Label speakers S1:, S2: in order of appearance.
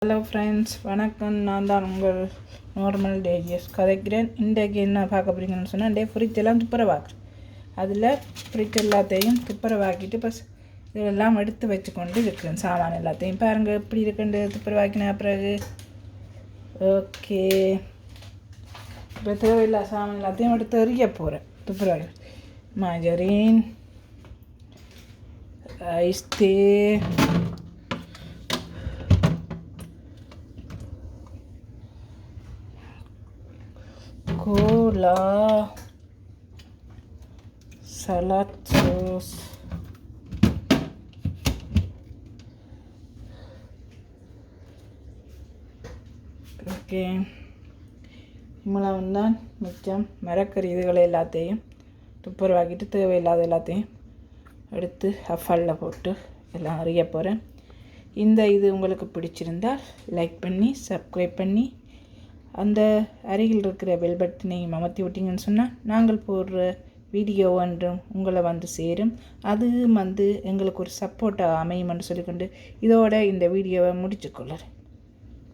S1: Hello friends, வணக்கம். நான் தான் உங்கள் நார்மல் டேஜியஸ் கதைக்கிறேன். இன்றைக்கு என்ன பார்க்க போகிறீங்கன்னு சொன்னால், ஃப்ரிட்ஜ் எல்லாம் துப்புரவாக்குறேன். அதில் ஃப்ரிட்ஜ் எல்லாத்தையும் துப்புரவாக்கிட்டு இப்போ இதெல்லாம் எடுத்து வச்சுக்கொண்டு இருக்கிறேன். சாமான் எல்லாத்தையும் பாருங்கள் எப்படி இருக்குண்டு துப்புரவாக்கின பிறகு. ஓகே, இப்போ தேவையில்லா சாமான் எல்லாத்தையும் எடுத்து எறிய போகிறேன். துப்புரவாக்கி margarine, ice tea, cola, salad sauce, okay, இவ்வளவு தான் மிச்சம். மரக்கறி இதுகளை எல்லாத்தையும் துப்புரவாக்கிட்டு தேவையில்லாத எல்லாத்தையும் எடுத்து ஹஃபாலில் போட்டு எல்லாம் அறிய போகிறேன். இந்த இது உங்களுக்கு பிடிச்சிருந்தால் லைக் பண்ணி சப்ஸ்கிரைப் பண்ணி அந்த அருகில் இருக்கிற பெல் பட்டனையும் அமர்த்தி விட்டிங்கன்னு சொன்னால் நாங்கள் போடுற வீடியோ ஒன்றும் உங்களை வந்து சேரும். அது எங்களுக்கு ஒரு சப்போர்ட்டாக அமையும்னு சொல்லிக்கொண்டு இதோட இந்த வீடியோவை முடிச்சுக்கொள்ளுறேன்.